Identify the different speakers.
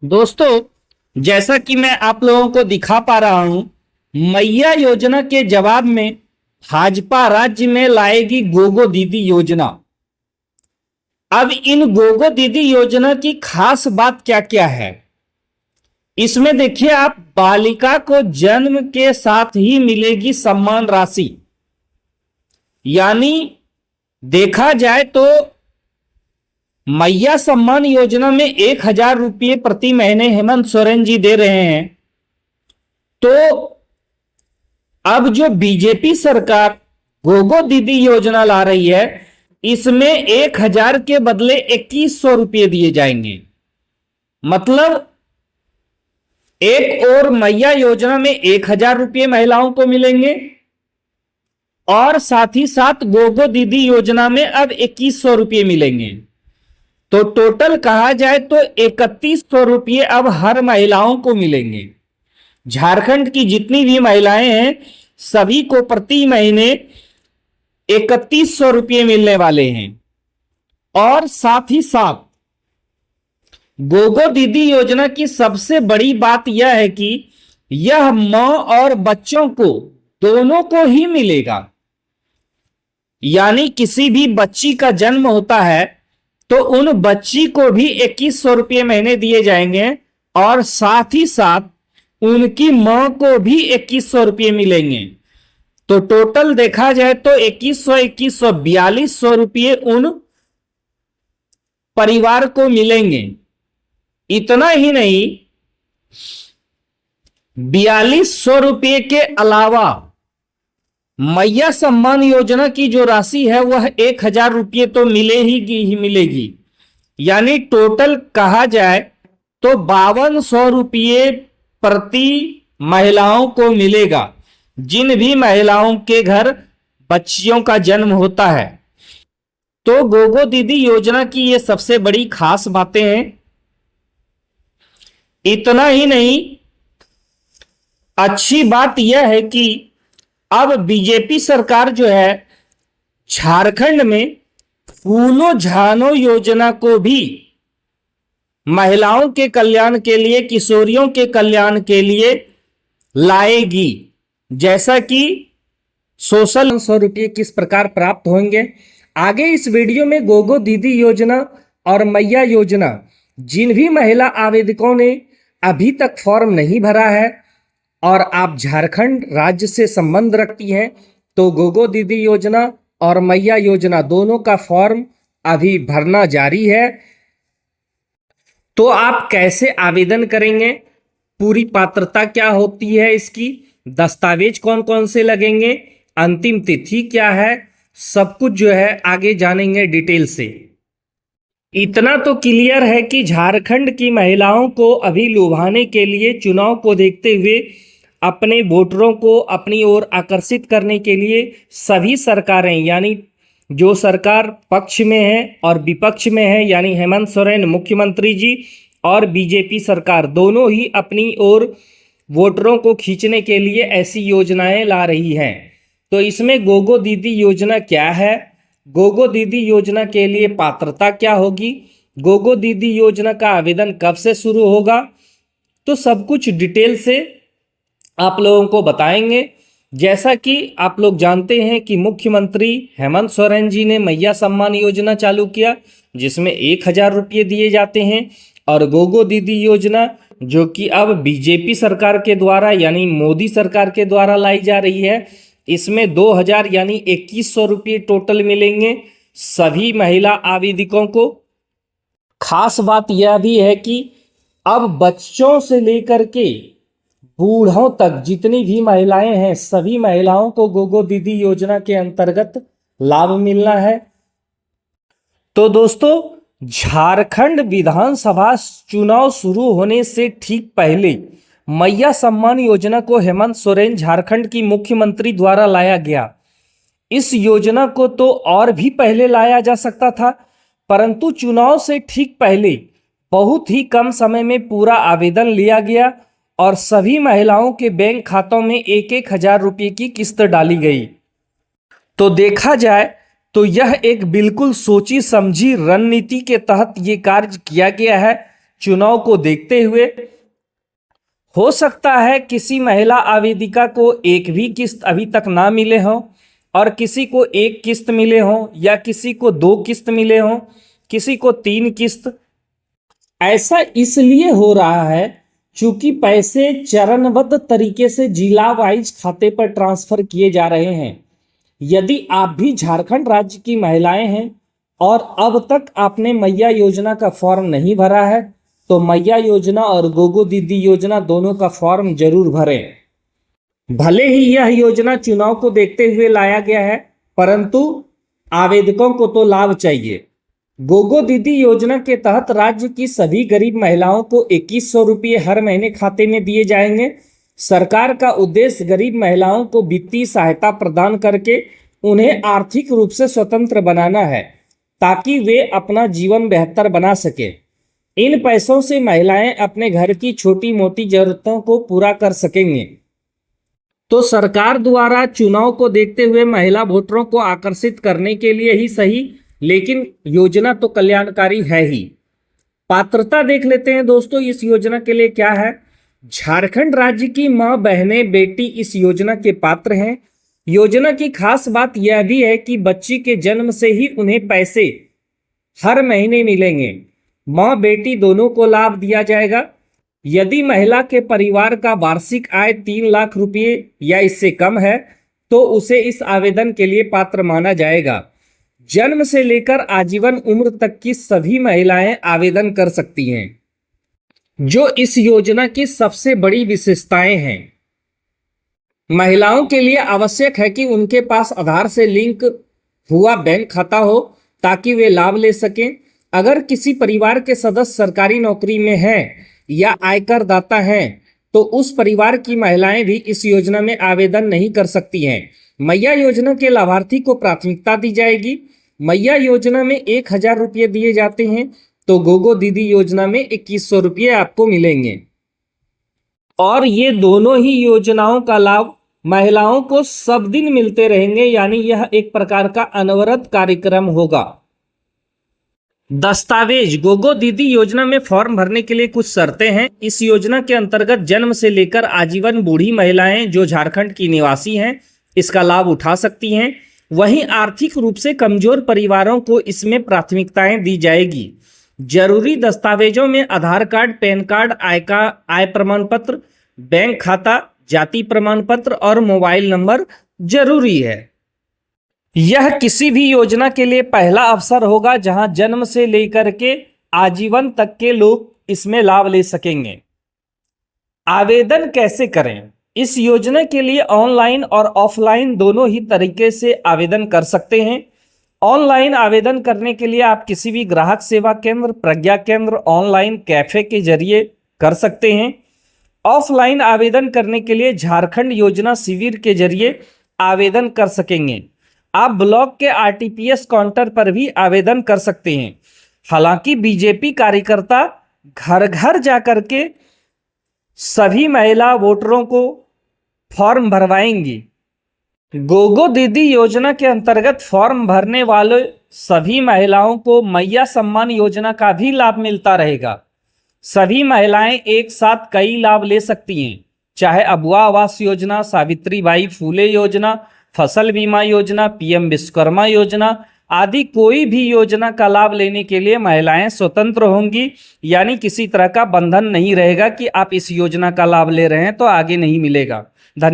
Speaker 1: दोस्तों, जैसा कि मैं आप लोगों को दिखा पा रहा हूं, मैया योजना के जवाब में भाजपा राज्य में लाएगी गोगो दीदी योजना। अब इन गोगो दीदी योजना की खास बात क्या क्या है, इसमें देखिए आप। बालिका को जन्म के साथ ही मिलेगी सम्मान राशि, यानी देखा जाए तो मैया सम्मान योजना में 1,000 रुपये प्रति महीने हेमंत सोरेन जी दे रहे हैं। तो अब जो बीजेपी सरकार गोगो दीदी योजना ला रही है, इसमें 1,000 के बदले 2,100 रुपये दिए जाएंगे। मतलब एक और मैया योजना में 1,000 रुपये महिलाओं को मिलेंगे और साथ ही साथ गोगो दीदी योजना में अब 2,100 रुपये मिलेंगे। तो टोटल कहा जाए तो 3,100 रुपये अब हर महिलाओं को मिलेंगे। झारखंड की जितनी भी महिलाएं हैं सभी को प्रति महीने 3,100 रुपये मिलने वाले हैं। और साथ ही साथ गोगो दीदी योजना की सबसे बड़ी बात यह है कि यह मां और बच्चों को दोनों को ही मिलेगा। यानी किसी भी बच्ची का जन्म होता है तो उन बच्ची को भी 2,100 रुपये महीने दिए जाएंगे और साथ ही साथ उनकी मां को भी 2,100 रुपये मिलेंगे। तो टोटल देखा जाए तो 2,100 2,100 4,200 रुपये उन परिवार को मिलेंगे। इतना ही नहीं, 4,200 रुपये के अलावा मैया सम्मान योजना की जो राशि है वह 1,000 रुपये तो मिलेगी। यानी टोटल कहा जाए तो 5,200 रुपये प्रति महिलाओं को मिलेगा, जिन भी महिलाओं के घर बच्चियों का जन्म होता है। तो गोगो दीदी योजना की ये सबसे बड़ी खास बातें हैं। इतना ही नहीं, अच्छी बात यह है कि अब बीजेपी सरकार जो है झारखंड में फूलो झानो योजना को भी महिलाओं के कल्याण के लिए, किशोरियों के कल्याण के लिए लाएगी। जैसा कि सोशल 100 रुपये किस प्रकार प्राप्त होंगे, आगे इस वीडियो में गोगो दीदी योजना और मैया योजना, जिन भी महिला आवेदकों ने अभी तक फॉर्म नहीं भरा है और आप झारखंड राज्य से संबंध रखती हैं, तो गोगो दीदी योजना और मैया योजना दोनों का फॉर्म अभी भरना जारी है। तो आप कैसे आवेदन करेंगे, पूरी पात्रता क्या होती है, इसकी दस्तावेज कौन कौन से लगेंगे, अंतिम तिथि क्या है, सब कुछ जो है आगे जानेंगे डिटेल से। इतना तो क्लियर है कि झारखंड की महिलाओं को अभी लुभाने के लिए, चुनाव को देखते हुए अपने वोटरों को अपनी ओर आकर्षित करने के लिए सभी सरकारें, यानी जो सरकार पक्ष में है और विपक्ष में है, यानी हेमंत सोरेन मुख्यमंत्री जी और बीजेपी सरकार, दोनों ही अपनी ओर वोटरों को खींचने के लिए ऐसी योजनाएं ला रही हैं। तो इसमें गोगो दीदी योजना क्या है, गोगो दीदी योजना के लिए पात्रता क्या होगी, गोगो दीदी योजना का आवेदन कब से शुरू होगा, तो सब कुछ डिटेल से आप लोगों को बताएंगे। जैसा कि आप लोग जानते हैं कि मुख्यमंत्री हेमंत सोरेन जी ने मैया सम्मान योजना चालू किया, जिसमें 1,000 रुपये दिए जाते हैं, और गोगो दीदी योजना जो कि अब बीजेपी सरकार के द्वारा, यानी मोदी सरकार के द्वारा लाई जा रही है, इसमें 2,000 यानी 2,100 रुपये टोटल मिलेंगे सभी महिला आवेदकों को। खास बात यह भी है कि अब बच्चों से लेकर के बूढ़ों तक जितनी भी महिलाएं हैं, सभी महिलाओं को गोगो दीदी योजना के अंतर्गत लाभ मिलना है। तो दोस्तों, झारखंड विधानसभा चुनाव शुरू होने से ठीक पहले मैया सम्मान योजना को हेमंत सोरेन झारखंड की मुख्यमंत्री द्वारा लाया गया। इस योजना को तो और भी पहले लाया जा सकता था, परंतु चुनाव से ठीक पहले बहुत ही कम समय में पूरा आवेदन लिया गया और सभी महिलाओं के बैंक खातों में 1,000 रुपये की किस्त डाली गई। तो देखा जाए तो यह एक बिल्कुल सोची समझी रणनीति के तहत ये कार्य किया गया है। चुनाव को देखते हुए हो सकता है किसी महिला आवेदिका को एक भी किस्त अभी तक ना मिले हो और किसी को एक किस्त मिले हो या किसी को 2 किस्त मिले हो, किसी को 3 किस्त। ऐसा इसलिए हो रहा है क्योंकि पैसे चरणबद्ध तरीके से जिला वाइज खाते पर ट्रांसफर किए जा रहे हैं। यदि आप भी झारखंड राज्य की महिलाएं हैं और अब तक आपने मैया योजना का फॉर्म नहीं भरा है तो मैया योजना और गोगो दीदी योजना दोनों का फॉर्म जरूर भरें। भले ही यह योजना चुनाव को देखते हुए लाया गया है, परंतु आवेदकों को तो लाभ चाहिए। गोगो दीदी योजना के तहत राज्य की सभी गरीब महिलाओं को 2100 रुपये हर महीने खाते में दिए जाएंगे। सरकार का उद्देश्य गरीब महिलाओं को वित्तीय सहायता प्रदान करके उन्हें आर्थिक रूप से स्वतंत्र बनाना है ताकि वे अपना जीवन बेहतर बना सके। इन पैसों से महिलाएं अपने घर की छोटी मोटी जरूरतों को पूरा कर सकेंगे। तो सरकार द्वारा चुनाव को देखते हुए महिला वोटरों को आकर्षित करने के लिए ही सही, लेकिन योजना तो कल्याणकारी है ही। पात्रता देख लेते हैं दोस्तों इस योजना के लिए क्या है। झारखंड राज्य की मां, बहनें, बेटी इस योजना के पात्र हैं। योजना की खास बात यह भी है कि बच्ची के जन्म से ही उन्हें पैसे हर महीने मिलेंगे। मां बेटी दोनों को लाभ दिया जाएगा। यदि महिला के परिवार का वार्षिक आय 3 लाख रुपये या इससे कम है तो उसे इस आवेदन के लिए पात्र माना जाएगा। जन्म से लेकर आजीवन उम्र तक की सभी महिलाएं आवेदन कर सकती हैं। जो इस योजना की सबसे बड़ी विशेषताएं हैं, महिलाओं के लिए आवश्यक है कि उनके पास आधार से लिंक हुआ बैंक खाता हो ताकि वे लाभ ले सकें। अगर किसी परिवार के सदस्य सरकारी नौकरी में हैं या आयकर दाता हैं तो उस परिवार की महिलाएं भी इस योजना में आवेदन नहीं कर सकती हैं। मैया योजना के लाभार्थी को प्राथमिकता दी जाएगी। मैया योजना में 1000 रुपये दिए जाते हैं तो गोगो दीदी योजना में 2100 रुपये आपको मिलेंगे। और ये दोनों ही योजनाओं का लाभ महिलाओं को सब दिन मिलते रहेंगे, यानी यह एक प्रकार का अनवरत कार्यक्रम होगा। दस्तावेज। गोगो दीदी योजना में फॉर्म भरने के लिए कुछ शर्तें हैं। इस योजना के अंतर्गत जन्म से लेकर आजीवन बूढ़ी महिलाएं जो झारखंड की निवासी हैं इसका लाभ उठा सकती हैं। वहीं आर्थिक रूप से कमजोर परिवारों को इसमें प्राथमिकताएं दी जाएगी। जरूरी दस्तावेजों में आधार कार्ड, पैन कार्ड, आय प्रमाण पत्र, बैंक खाता, जाति प्रमाण पत्र और मोबाइल नंबर जरूरी है। यह किसी भी योजना के लिए पहला अवसर होगा जहां जन्म से लेकर के आजीवन तक के लोग इसमें लाभ ले सकेंगे। आवेदन कैसे करें? इस योजना के लिए ऑनलाइन और ऑफलाइन दोनों ही तरीके से आवेदन कर सकते हैं। ऑनलाइन आवेदन करने के लिए आप किसी भी ग्राहक सेवा केंद्र, प्रज्ञा केंद्र, ऑनलाइन कैफे के जरिए कर सकते हैं। ऑफलाइन आवेदन करने के लिए झारखंड योजना शिविर के जरिए आवेदन कर सकेंगे। आप ब्लॉक के आरटीपीएस काउंटर पर भी आवेदन कर सकते हैं। हालांकि बीजेपी कार्यकर्ता घर घर जाकर के सभी महिला वोटरों को फॉर्म भरवाएंगी। गोगो दीदी योजना के अंतर्गत फॉर्म भरने वाले सभी महिलाओं को मैया सम्मान योजना का भी लाभ मिलता रहेगा। सभी महिलाएं एक साथ कई लाभ ले सकती हैं, चाहे अबुआ आवास योजना, सावित्रीबाई फूले योजना, फसल बीमा योजना, पीएम विश्वकर्मा योजना आदि कोई भी योजना का लाभ लेने के लिए महिलाएं स्वतंत्र होंगी। यानी किसी तरह का बंधन नहीं रहेगा कि आप इस योजना का लाभ ले रहे हैं तो आगे नहीं मिलेगा। धन्यवाद।